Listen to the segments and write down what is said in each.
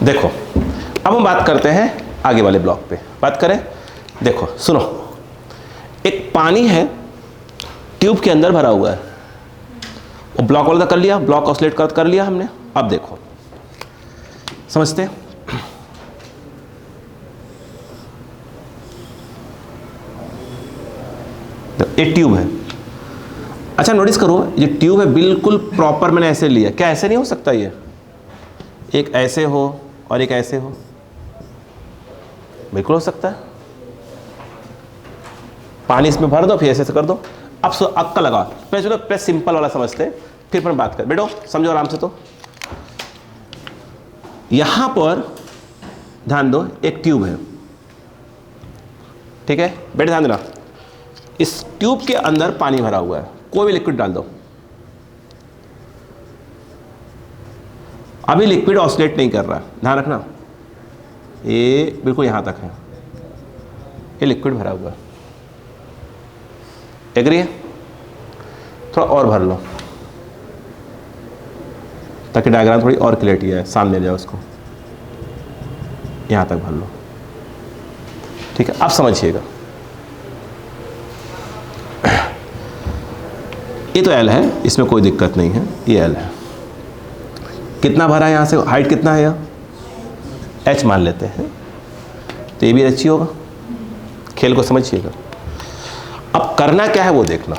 देखो अब हम बात करते हैं आगे वाले ब्लॉक पे। बात करें, देखो सुनो, एक पानी है ट्यूब के अंदर भरा हुआ है, वो ब्लॉक वाला कर लिया, ब्लॉक ऑसिलेट कर लिया हमने। अब देखो, समझते हैं? एक ट्यूब है। अच्छा नोटिस करो, ये ट्यूब है बिल्कुल प्रॉपर मैंने ऐसे लिया। क्या ऐसे नहीं हो सकता? ये एक ऐसे हो और एक ऐसे हो, बिल्कुल हो सकता है। पानी इसमें भर दो, फिर ऐसे कर दो। अब अक्का लगा, चलो प्रेस सिंपल वाला समझते हैं, फिर पर बात कर। बेटो समझो आराम से। तो यहां पर ध्यान दो, एक ट्यूब है, ठीक है बेटे, ध्यान देना। इस ट्यूब के अंदर पानी भरा हुआ है, कोई भी लिक्विड डाल दो। अभी लिक्विड ऑसिलेट नहीं कर रहा, ध्यान रखना। ये बिल्कुल यहां तक है, ये लिक्विड भरा हुआ है। एग्री है? थोड़ा और भर लो ताकि डायग्राम थोड़ी और क्लियरिटी आए, सामने जाओ उसको, यहां तक भर लो, ठीक है। अब समझिएगा, ये तो एल है, इसमें कोई दिक्कत नहीं है, ये एल है। कितना भरा है यहां से, हाइट कितना है यहाँ, एच मान लेते हैं, तो ये भी एच ही होगा। खेल को समझिएगा। अब करना क्या है वो देखना।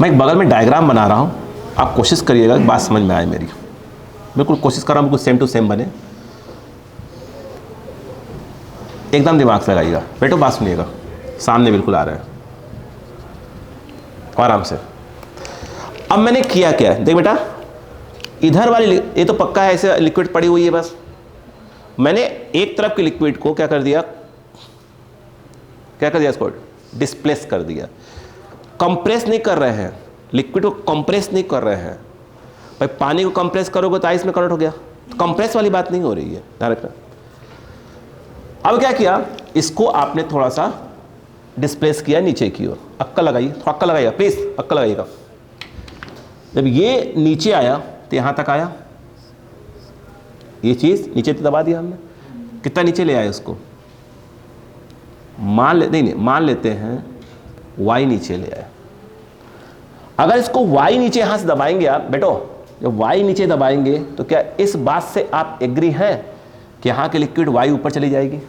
मैं एक बगल में डायग्राम बना रहा हूं, आप कोशिश करिएगा बात समझ में आए मेरी। बिल्कुल कोशिश कर रहा हूं बिल्कुल सेम टू सेम बने, एकदम दिमाग से लगाइएगा। बेटो बात सुनिएगा, सामने बिल्कुल आ रहा है, आराम से। अब मैंने किया क्या है, देख बेटा, इधर वाली ये तो पक्का है, ऐसे लिक्विड पड़ी हुई है बस। मैंने एक तरफ के लिक्विड को क्या कर दिया, इसको डिस्प्लेस कर दिया। कंप्रेस नहीं कर रहे हैं, लिक्विड को कंप्रेस नहीं कर रहे हैं। भाई पानी को कंप्रेस करोगे तो आइस में कन्वर्ट हो गया, तो कंप्रेस वाली बात नहीं हो रही है, ध्यान रखना। अब क्या किया, इसको आपने थोड़ा सा डिस्प्लेस किया नीचे की ओर। अक्का लगाइए, थोड़ा अक्का लगाइएगा प्लीज, अक्का लगाइएगा। जब ये नीचे आया तो यहां तक आया, ये चीज नीचे तो दबा दिया हमने। कितना नीचे ले आए उसको, मान लेते हैं y नीचे ले आए। अगर इसको y नीचे यहां से दबाएंगे आप बेटो, जब y नीचे दबाएंगे तो क्या इस बात से आप एग्री हैं कि यहां के लिक्विड y ऊपर चली जाएगी?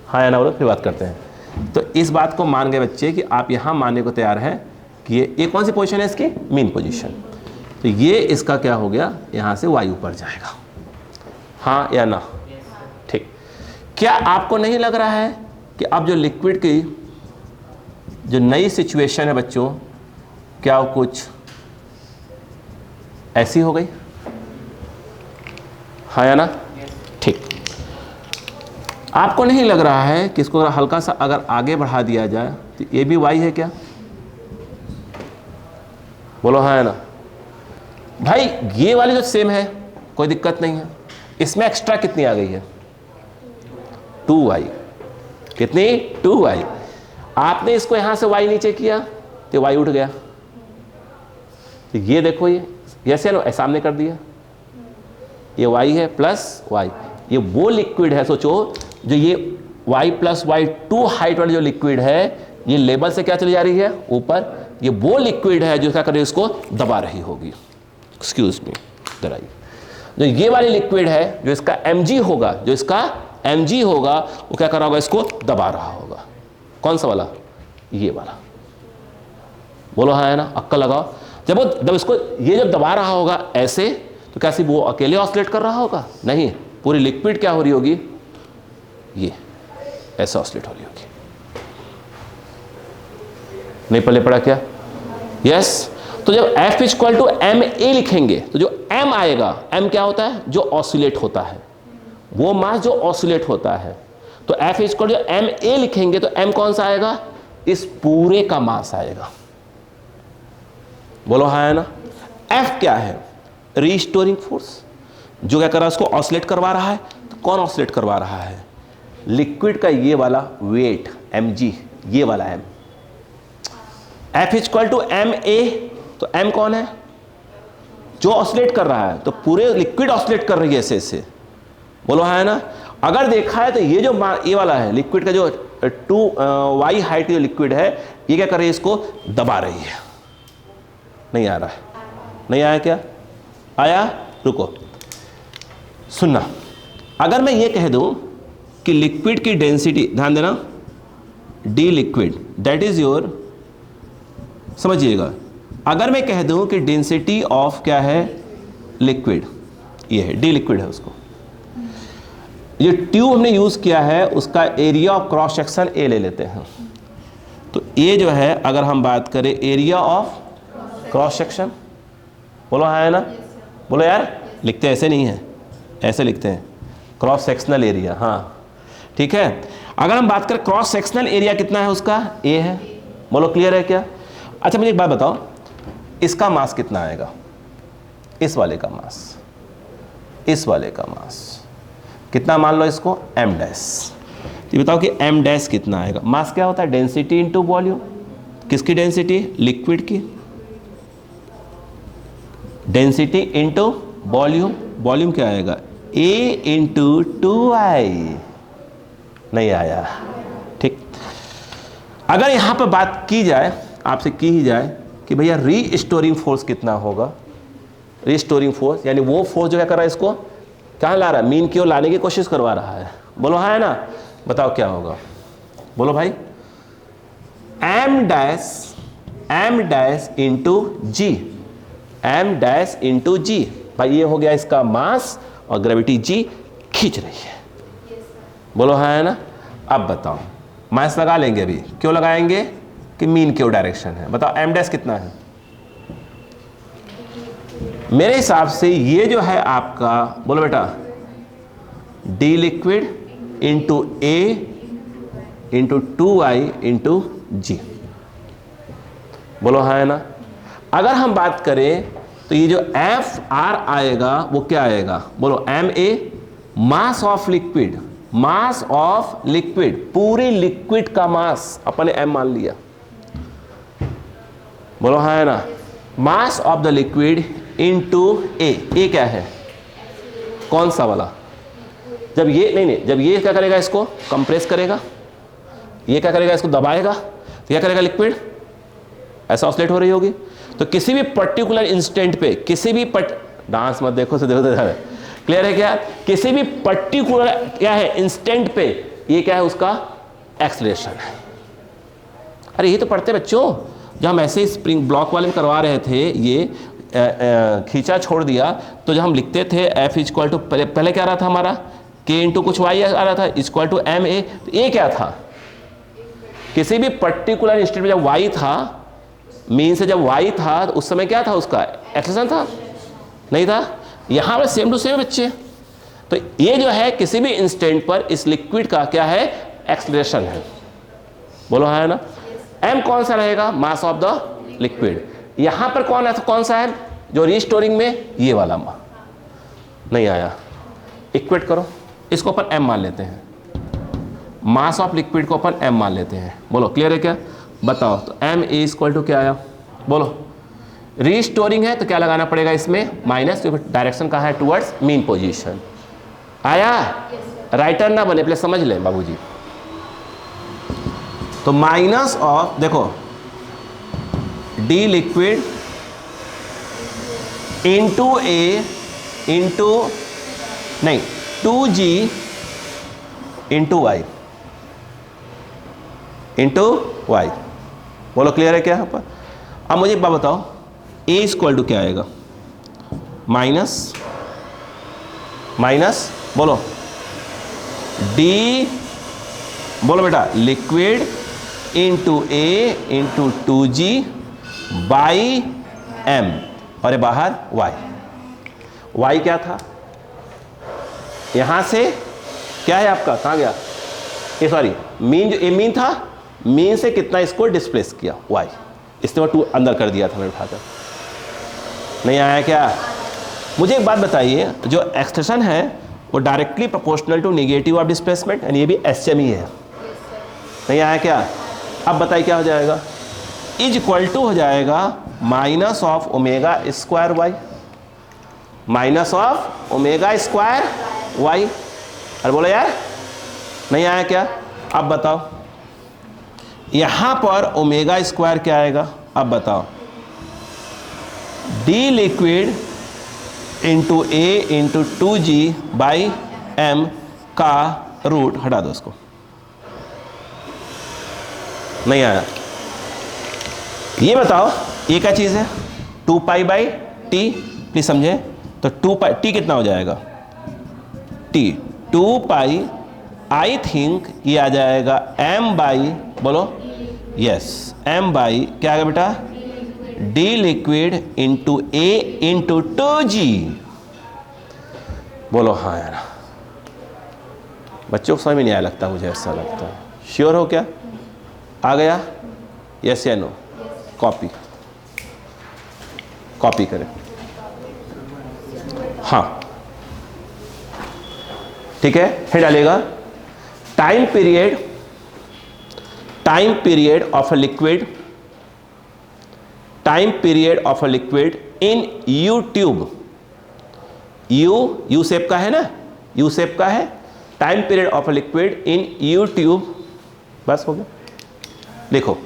हाँ या ना बोलो, फिर बात करते हैं। तो इस बात को मान गए बच्चे कि आप यहां मानने को तैयार हैं कि ये कौन सी पोजीशन है इसकी, मीन पोजीशन। तो ये इसका क्या हो गया, यहां से y ऊपर जाएगा। हाँ या ना? ठीक। क्या आपको नहीं लग रहा है कि अब जो लिक्विड की जो नई सिचुएशन है बच्चों, क्या वो कुछ ऐसी हो गई? हाँ या ना? ठीक। आपको नहीं लग रहा है कि इसको हल्का सा अगर आगे बढ़ा दिया जाए तो ये भी y है क्या? बोलो हाँ या ना? भाई ये वाली जो सेम है, कोई दिक्कत नहीं है। इसमें एक्स्ट्रा कितनी आ गई है, 2y। कितनी? 2y। आपने इसको यहां से y नीचे किया तो y उठ गया। तो ये देखो, ये ऐसे लो, सामने कर दिया, ये y है प्लस y। ये वो लिक्विड है, सोचो, जो ये y प्लस y2 हाइट वाली जो लिक्विड है, ये लेवल से क्या चली जा रही है, ऊपर। ये वो लिक्विड है जो क्या कर रही है, इसको दबा रही होगी। एक्सक्यूज मी, इधर आइए। जो ये वाली लिक्विड है, जो इसका mg होगा, वो क्या कर रहा होगा, इसको दबा रहा होगा। कौन सा वाला? ये वाला। बोलो हाँ है ना? अक्का लगाओ। जब इसको ये जब दबा रहा होगा ऐसे, तो कैसे वो अकेले ऑसिलेट कर रहा होगा? नहीं, पूरी लिक्विड क्या हो रही होगी, ये ऐसे ऑसिलेट हो रही होगी। नहीं पहले पढ़ा क्या? यस। तो जब F equal to M A लिखेंगे तो जो m आएगा, m क्या होता है, जो ऑसिलेट होता है, वो मास जो ऑसिलेट होता है। तो F equal to M A लिखेंगे तो m कौन सा आएगा, इस पूरे का मास आएगा। बोलो हाँ है ना? F क्या है, रीस्टोरिंग फोर्स, जो क्या कर रहा है, उसको ऑसिलेट करवा रहा है। तो कौन ऑसिलेट करवा रहा है, लिक्विड का ये वाला वेट mg, ये वाला m। F equal to M A, तो m कौन है जो ऑसिलेट कर रहा है, तो पूरे लिक्विड ऑसिलेट कर रही है ऐसे ऐसे, बोलो है ना। अगर देखा है तो ये जो ये वाला है लिक्विड का जो 2y हाइट जो लिक्विड है, ये क्या कर रही है, इसको दबा रही है। नहीं आ रहा है, नहीं आया क्या, आया, रुको सुनना। अगर मैं ये कह दूं कि लिक्विड की डेंसिटी, ध्यान देना, D liquid that is your, समझिएगा, अगर मैं कह दूं कि डेंसिटी ऑफ क्या है लिक्विड, ये है डी लिक्विड है, उसको ये ट्यूब हमने यूज किया है उसका area of cross section A ले लेते हैं। तो ये जो है अगर हम बात करें एरिया ऑफ क्रॉस सेक्शन, बोलो है ना, बोलो यार, लिखते ऐसे नहीं है, ऐसे लिखते हैं क्रॉस सेक्शनल एरिया, हाँ ठीक है। अगर हम बात करें क्रॉस सेक्शनल एरिया कितना है उसका, ए है, बोलो क्लियर है क्या। अच्छा मुझे एक बात बताओ, इसका मास कितना आएगा, इस वाले का मास, इस वाले का मास कितना, मान लो इसको m डैश, ये बताओ कि m डैश कितना आएगा। मास क्या होता है, डेंसिटी इनटू वॉल्यूम, किसकी डेंसिटी, लिक्विड की, डेंसिटी इनटू वॉल्यूम, वॉल्यूम क्या आएगा, a इंटू 2i, नहीं आया, ठीक। अगर यहां पर बात की जाए, आपसे की ही जाए कि भैया रीस्टोरिंग फोर्स कितना होगा, रीस्टोरिंग फोर्स यानी वो फोर्स जो क्या कर रहा है, इसको कहाँ ला रहा है, मीन की ओर लाने की कोशिश करवा रहा है, बोलो हाँ है ना, बताओ क्या होगा, बोलो भाई, m डैश इंटू जी, m डैश इंटू जी, भाई ये हो गया इसका मास और ग्रेविटी g खींच रही है, बोलो हाँ है ना। अब बताओ मास लगा लेंगे, अभी क्यों लगाएंगे कि मीन की ओर डायरेक्शन है, बताओ m डैश कितना है, मेरे हिसाब से ये जो है आपका, बोलो बेटा, D liquid into A into 2i into जी, बोलो हाँ है ना। अगर हम बात करें तो ये जो एफ आर आएगा वो क्या आएगा, बोलो M A, mass of liquid, mass of liquid, पूरे लिक्विड का मास अपन ने एम मान लिया, बोलो हाँ है ना, mass of the liquid into a क्या है, कौन सा वाला, जब ये नहीं, जब ये क्या करेगा, इसको कंप्रेस करेगा, ये क्या करेगा, इसको दबाएगा, तो क्या करेगा, लिक्विड ऐसा ऑसिलेट हो रही होगी। तो किसी भी पर्टिकुलर इंस्टेंट पे, किसी भी डांस मत देखो से देखो, क्लियर है क्या, किसी भी पर्टिकुलर क्या है इंस्टेंट पे, ये क्या है उसका एक्सेलरेशन है। अरे ये तो पढ़ते बच्चों, जब हम ऐसे ही स्प्रिंग ब्लॉक वाले में करवा रहे थे, ये खींचा छोड़ दिया, तो जब हम लिखते थे F इक्वल टू, पहले क्या रहा था हमारा, K इंटू कुछ Y आ रहा था, इक्वल टू एम ए, तो ये क्या था, किसी भी पर्टिकुलर इंस्टेंट में जब Y था, मीन से जब Y था, तो उस समय क्या था, उसका एक्सेलरेशन था, नहीं था। यहाँ पर सेम टू सेम बच्चे, तो ये जो है किसी भी इंस्टेंट पर इस लिक्विड का क्या है, एक्सेलरेशन है, बोलो है ना। m कौन सा रहेगा, मास ऑफ द लिक्विड, यहां पर कौन सा है जो रीस्टोरिंग में, ये वाला नहीं आया, इक्वेट करो, इसको अपन m मान लेते हैं, मास ऑफ लिक्विड को अपन m मान लेते हैं, बोलो क्लियर है क्या, बताओ। तो m इज इक्वल टू क्या आया, बोलो, रीस्टोरिंग है तो क्या लगाना पड़ेगा इसमें, माइनस, क्योंकि डायरेक्शन कहाँ है, टुवर्ड्स मीन पोजीशन, आया, राइटर ना बने, पहले समझ लें बाबूजी। तो माइनस ऑफ, देखो, D liquid into A into नहीं 2g into Y, into Y, बोलो क्लियर है क्या यहाँ पर। अब मुझे एक बात बताओ, ए इक्वल टू क्या आएगा, माइनस माइनस, बोलो डी, बोलो बेटा, liquid into A into 2g by m, और ये बाहर y, y क्या था, यहां से क्या है आपका, कहां गया, ये सॉरी मीन, जो ए मीन था, मीन से कितना इसको डिस्प्लेस किया, y, इसने 2 अंदर कर दिया था मैंने उठाकर, नहीं आया क्या। मुझे एक बात बताइए, जो एक्सटेंशन है वो directly proportional to negative of displacement, and ये भी एसएम ही है, नहीं आया क्या। अब बताइए क्या हो जाएगा, इज इक्वल टू हो जाएगा minus of omega square Y, minus of omega square Y. अरे बोलो यार, नहीं आया क्या? अब बताओ, यहां पर ओमेगा स्क्वायर क्या आएगा? अब बताओ, D liquid into A into 2g by M का रूट, हटा दो इसको, नहीं आया। ये बताओ ये क्या चीज़ है? 2 पाई बाई टी, प्लीज समझे। तो 2 पाई टी कितना हो जाएगा? टी 2 पाई, आई थिंक ये आ जाएगा m बाई, बोलो यस, m बाई क्या आ गया बेटा? D liquid into A into 2g। बोलो हाँ यार, बच्चों को समझ में नहीं आया लगता, मुझे ऐसा लगता है। श्योर हो क्या? आ गया? यस या नो? कॉपी, कॉपी करें। हाँ ठीक है, फिर डालेगा time period, time period of a liquid, time period of a liquid in you tube. U shape का है ना, यू शेप का है। Time period of a liquid in you tube, बस हो गया। लिखो